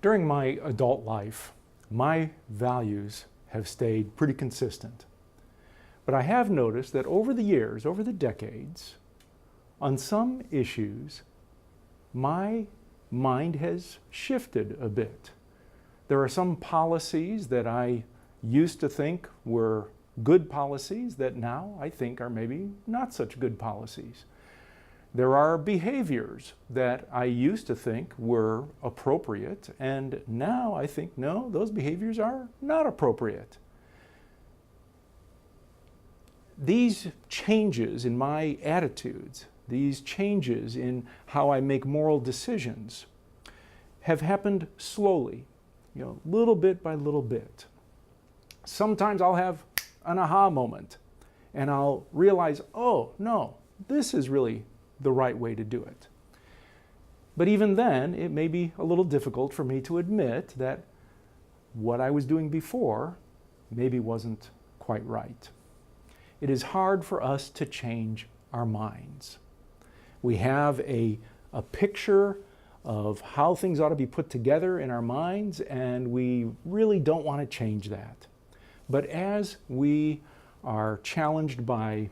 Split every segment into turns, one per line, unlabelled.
During my adult life, my values have stayed pretty consistent. But I have noticed that over the years, over the decades, on some issues, my mind has shifted a bit. There are some policies that I used to think were good policies that now I think are maybe not such good policies. There are behaviors that I used to think were appropriate, and now I think, no, those behaviors are not appropriate. These changes in my attitudes, these changes in how I make moral decisions have happened slowly, little bit by little bit. Sometimes I'll have an aha moment and I'll realize, oh, no, this is really the right way to do it. But even then, it may be a little difficult for me to admit that what I was doing before maybe wasn't quite right. It is hard for us to change our minds. We have a picture of how things ought to be put together in our minds, and we really don't want to change that. But as we are challenged by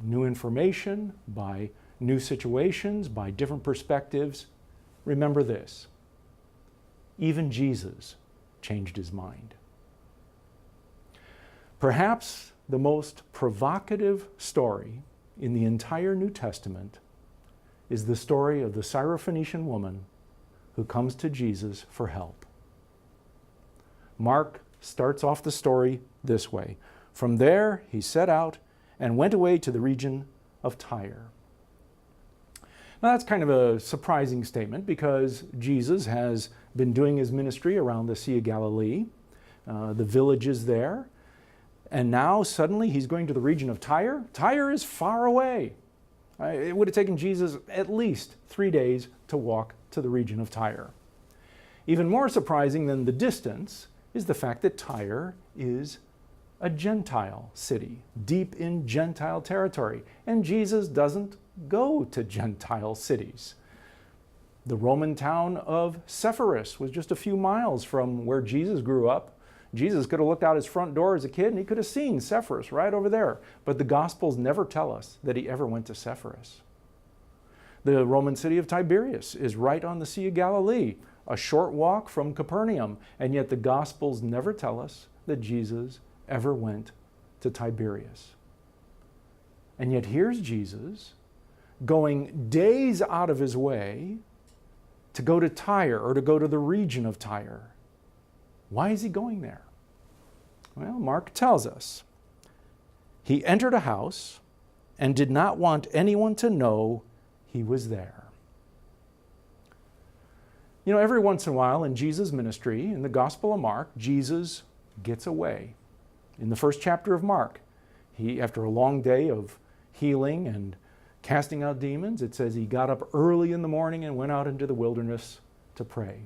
new information, by new situations, by different perspectives, remember this: even Jesus changed his mind. Perhaps the most provocative story in the entire New Testament is the story of the Syrophoenician woman who comes to Jesus for help. Mark starts off the story this way: "From there he set out and went away to the region of Tyre." Now that's kind of a surprising statement because Jesus has been doing his ministry around the Sea of Galilee, the villages there, and now suddenly he's going to the region of Tyre. Tyre is far away. It would have taken Jesus at least 3 days to walk to the region of Tyre. Even more surprising than the distance is the fact that Tyre is a Gentile city, deep in Gentile territory, and Jesus doesn't go to Gentile cities. The Roman town of Sepphoris was just a few miles from where Jesus grew up. Jesus could have looked out his front door as a kid and he could have seen Sepphoris right over there, but the Gospels never tell us that he ever went to Sepphoris. The Roman city of Tiberias is right on the Sea of Galilee, a short walk from Capernaum, and yet the Gospels never tell us that Jesus ever went to Tiberias. And yet here's Jesus going days out of his way to go to Tyre or to go to the region of Tyre. Why is he going there? Well, Mark tells us. He entered a house and did not want anyone to know he was there. Every once in a while in Jesus' ministry, in the Gospel of Mark, Jesus gets away. In the first chapter of Mark, after a long day of healing and casting out demons, it says he got up early in the morning and went out into the wilderness to pray.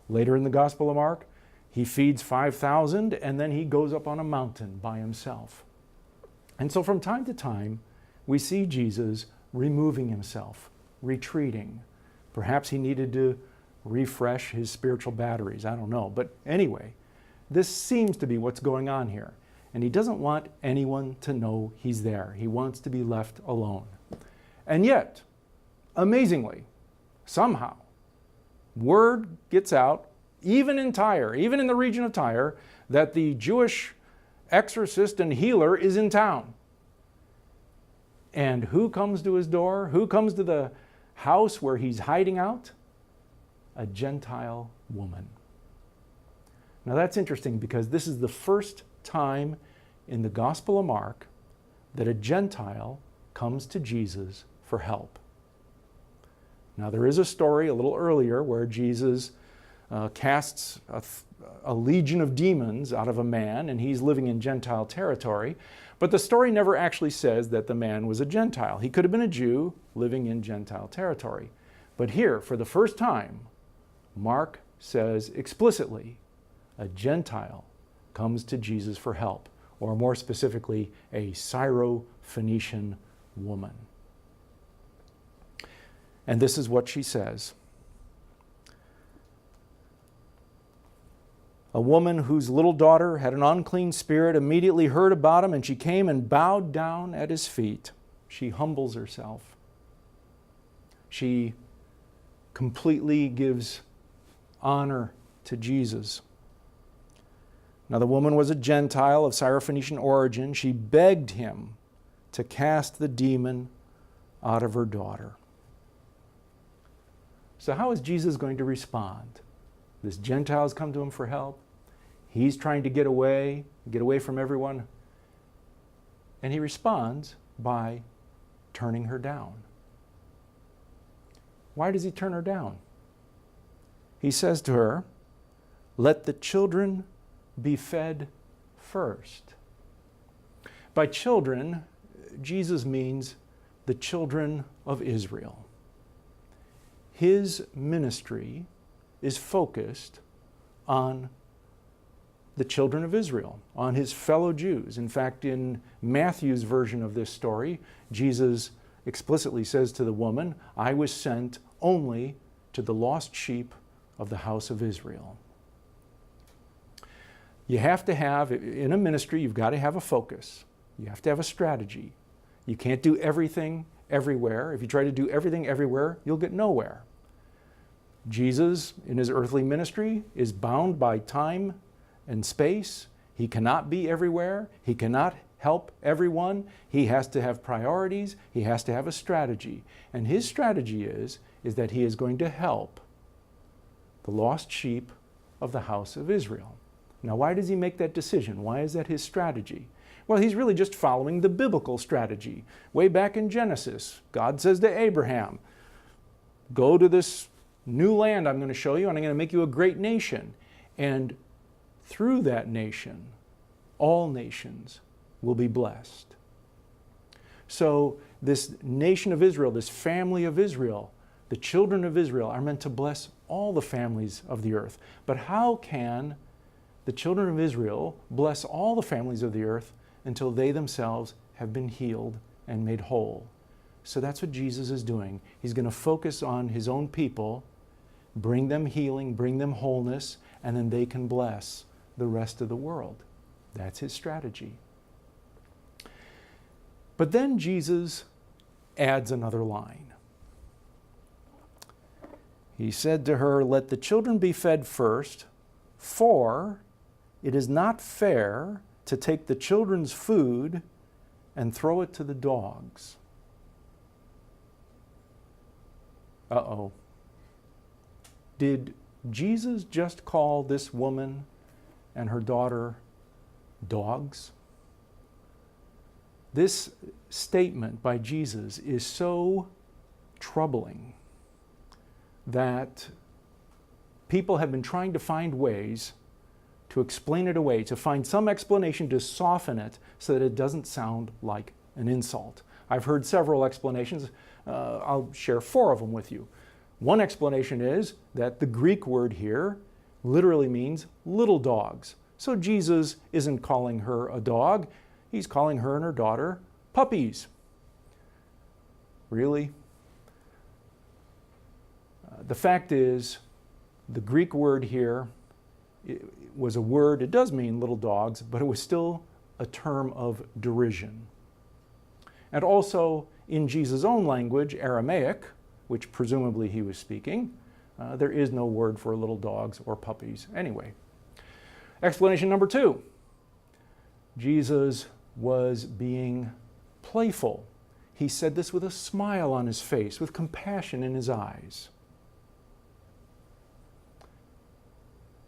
Later in the Gospel of Mark, he feeds 5,000 and then he goes up on a mountain by himself. And so from time to time, we see Jesus removing himself, retreating. Perhaps he needed to refresh his spiritual batteries. I don't know. But anyway, this seems to be what's going on here. And he doesn't want anyone to know he's there. He wants to be left alone. And yet, amazingly, somehow, word gets out, even in Tyre, even in the region of Tyre, that the Jewish exorcist and healer is in town. And who comes to his door? Who comes to the house where he's hiding out? A Gentile woman. Now that's interesting because this is the first time in the Gospel of Mark that a Gentile comes to Jesus for help. Now there is a story a little earlier where Jesus casts a legion of demons out of a man and he's living in Gentile territory, but the story never actually says that the man was a Gentile. He could have been a Jew living in Gentile territory. But here, for the first time, Mark says explicitly, a Gentile comes to Jesus for help, or more specifically, a Syrophoenician woman. And this is what she says. A woman whose little daughter had an unclean spirit immediately heard about him, and she came and bowed down at his feet. She humbles herself. She completely gives honor to Jesus. Now, the woman was a Gentile of Syrophoenician origin. She begged him to cast the demon out of her daughter. So how is Jesus going to respond? This Gentile has come to him for help. He's trying to get away from everyone. And he responds by turning her down. Why does he turn her down? He says to her, "Let the children be fed first." By children, Jesus means the children of Israel. His ministry is focused on the children of Israel, on his fellow Jews. In fact, in Matthew's version of this story, Jesus explicitly says to the woman, "I was sent only to the lost sheep of the house of Israel." You have to have, in a ministry, you've got to have a focus. You have to have a strategy. You can't do everything everywhere. If you try to do everything everywhere, you'll get nowhere. Jesus, in his earthly ministry, is bound by time and space. He cannot be everywhere. He cannot help everyone. He has to have priorities. He has to have a strategy. And his strategy is that he is going to help the lost sheep of the house of Israel. Now, why does he make that decision? Why is that his strategy? Well, he's really just following the biblical strategy. Way back in Genesis, God says to Abraham, "Go to this new land I'm going to show you, and I'm going to make you a great nation. And through that nation, all nations will be blessed." So this nation of Israel, this family of Israel, the children of Israel are meant to bless all the families of the earth. But how can the children of Israel bless all the families of the earth until they themselves have been healed and made whole? So that's what Jesus is doing. He's going to focus on his own people, bring them healing, bring them wholeness, and then they can bless the rest of the world. That's his strategy. But then Jesus adds another line. He said to her, "Let the children be fed first, for it is not fair to take the children's food and throw it to the dogs." Uh-oh. Did Jesus just call this woman and her daughter dogs? This statement by Jesus is so troubling that people have been trying to find ways to explain it away, to find some explanation to soften it so that it doesn't sound like an insult. I've heard several explanations. I'll share 4 of them with you. One explanation is that the Greek word here literally means little dogs. So Jesus isn't calling her a dog. He's calling her and her daughter puppies. Really? The fact is, the Greek word here was a word, it does mean little dogs, but it was still a term of derision. And also, in Jesus' own language, Aramaic, which presumably he was speaking, there is no word for little dogs or puppies anyway. Explanation number 2. Jesus was being playful. He said this with a smile on his face, with compassion in his eyes.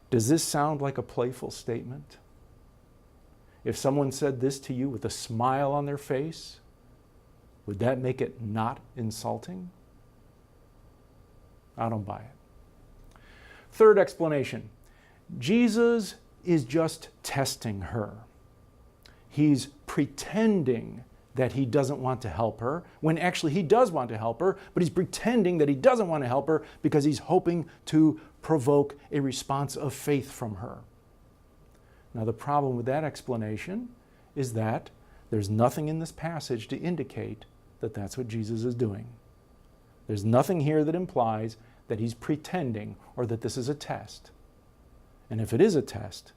Does this sound like a playful statement? If someone said this to you with a smile on their face, would that make it not insulting? I don't buy it. Third explanation. Jesus is just testing her. He's pretending that he doesn't want to help her, when actually he does want to help her, but he's pretending that he doesn't want to help her because he's hoping to provoke a response of faith from her. Now, the problem with that explanation is that there's nothing in this passage to indicate that that's what Jesus is doing. There's nothing here that implies that he's pretending or that this is a test. And if it is a test,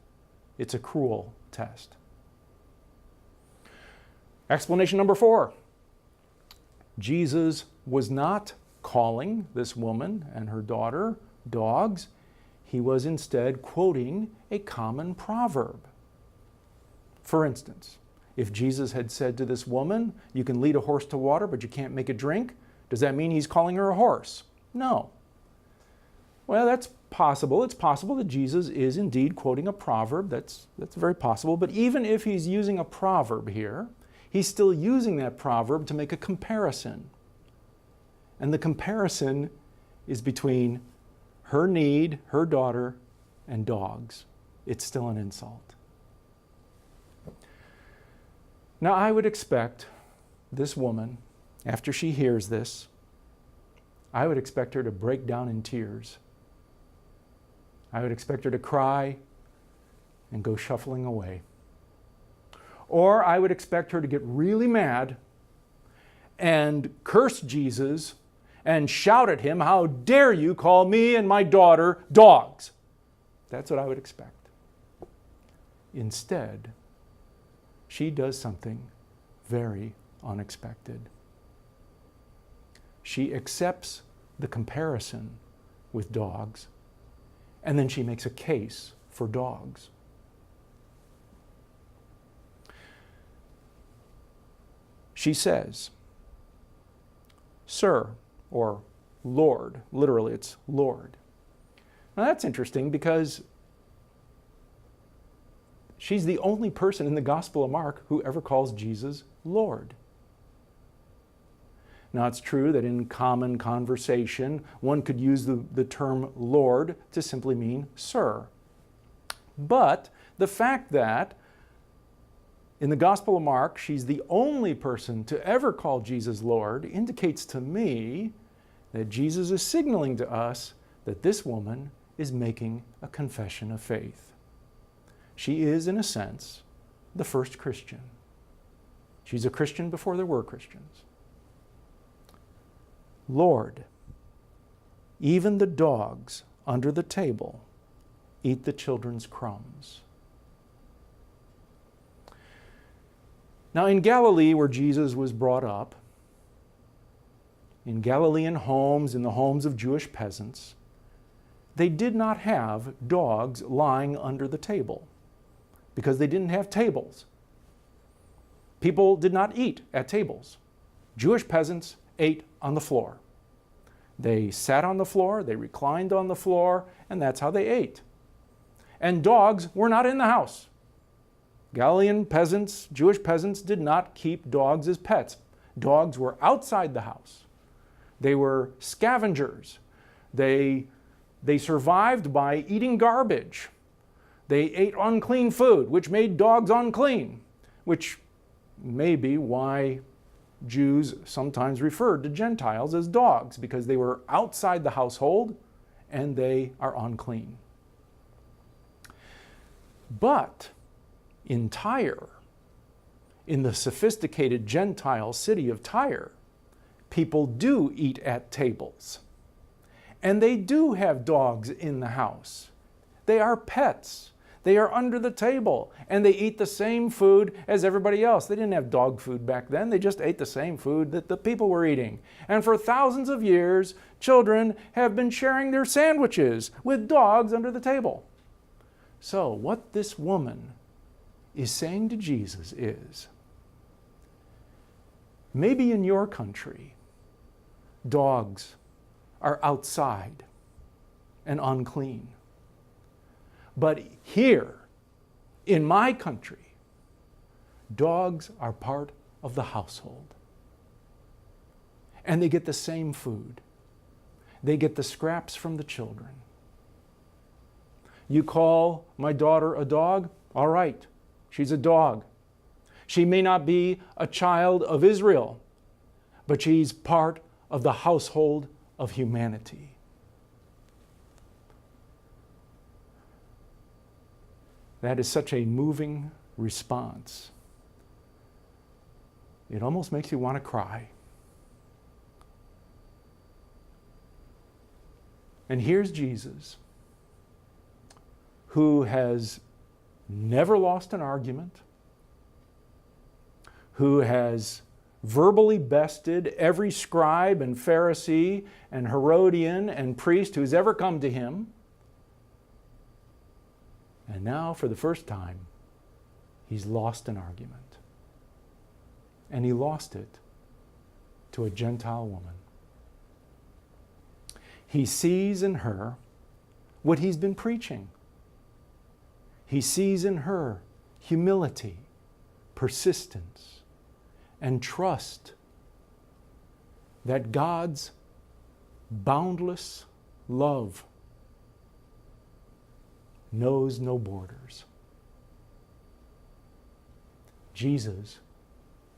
it's a cruel test. Explanation number 4. Jesus was not calling this woman and her daughter dogs. He was instead quoting a common proverb. For instance, if Jesus had said to this woman, "You can lead a horse to water, but you can't make it drink," does that mean he's calling her a horse? No. Well, that's possible. It's possible that Jesus is indeed quoting a proverb. That's very possible. But even if he's using a proverb here, he's still using that proverb to make a comparison. And the comparison is between her need, her daughter, and dogs. It's still an insult. Now, I would expect this woman, after she hears this, I would expect her to break down in tears. I would expect her to cry and go shuffling away. Or I would expect her to get really mad and curse Jesus and shout at him, "How dare you call me and my daughter dogs?" That's what I would expect. Instead, she does something very unexpected. She accepts the comparison with dogs, and then she makes a case for dogs. She says, "Sir," or Lord, literally it's Lord. Now that's interesting because she's the only person in the Gospel of Mark who ever calls Jesus Lord. Now it's true that in common conversation, one could use the term Lord to simply mean sir. But the fact that in the Gospel of Mark, she's the only person to ever call Jesus Lord indicates to me that Jesus is signaling to us that this woman is making a confession of faith. She is, in a sense, the first Christian. She's a Christian before there were Christians. "Lord, even the dogs under the table eat the children's crumbs." Now, in Galilee, where Jesus was brought up, in Galilean homes, in the homes of Jewish peasants, they did not have dogs lying under the table because they didn't have tables. People did not eat at tables. Jewish peasants ate on the floor. They sat on the floor, they reclined on the floor, and that's how they ate. And dogs were not in the house. Galilean peasants, Jewish peasants, did not keep dogs as pets. Dogs were outside the house. They were scavengers. They survived by eating garbage. They ate unclean food, which made dogs unclean, which may be why Jews sometimes referred to Gentiles as dogs, because they were outside the household and they are unclean. But in Tyre, in the sophisticated Gentile city of Tyre, people do eat at tables. And they do have dogs in the house. They are pets. They are under the table, and they eat the same food as everybody else. They didn't have dog food back then. They just ate the same food that the people were eating. And for thousands of years, children have been sharing their sandwiches with dogs under the table. So what this woman is saying to Jesus is, maybe in your country, dogs are outside and unclean. But here, in my country, dogs are part of the household. And they get the same food. They get the scraps from the children. You call my daughter a dog? All right, she's a dog. She may not be a child of Israel, but she's part of the household of humanity. That is such a moving response. It almost makes you want to cry. And here's Jesus, who has never lost an argument, who has verbally bested every scribe and Pharisee and Herodian and priest who's ever come to him. And now, for the first time, he's lost an argument. And he lost it to a Gentile woman. He sees in her what he's been preaching. He sees in her humility, persistence, and trust that God's boundless love knows no borders. Jesus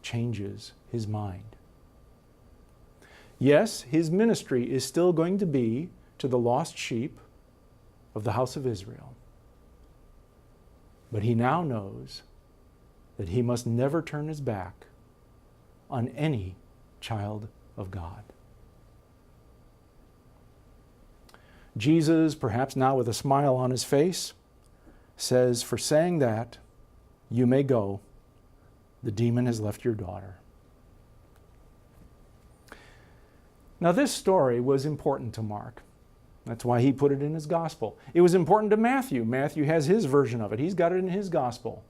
changes his mind. Yes, his ministry is still going to be to the lost sheep of the house of Israel. But he now knows that he must never turn his back on any child of God. Jesus, perhaps now with a smile on his face, says, "For saying that, you may go. The demon has left your daughter." Now, this story was important to Mark. That's why he put it in his gospel. It was important to Matthew. Matthew has his version of it. He's got it in his gospel.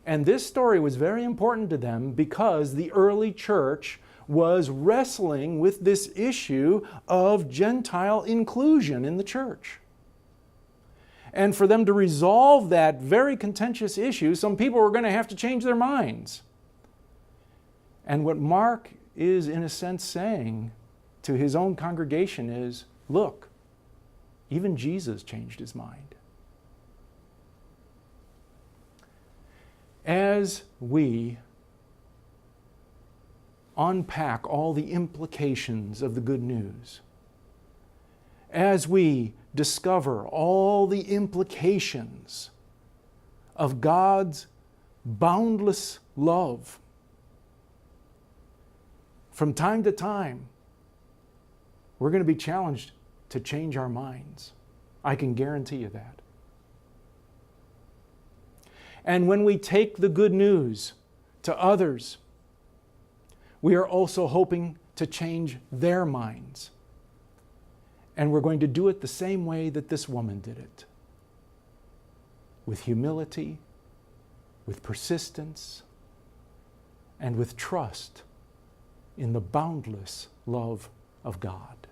And this story was very important to them because the early church was wrestling with this issue of Gentile inclusion in the church. And for them to resolve that very contentious issue, some people were going to have to change their minds. And what Mark is, in a sense, saying to his own congregation is, look, even Jesus changed his mind. As we unpack all the implications of the good news, as we discover all the implications of God's boundless love, from time to time, we're going to be challenged to change our minds. I can guarantee you that. And when we take the good news to others, we are also hoping to change their minds. And we're going to do it the same way that this woman did it. With humility, with persistence, and with trust in the boundless love of God.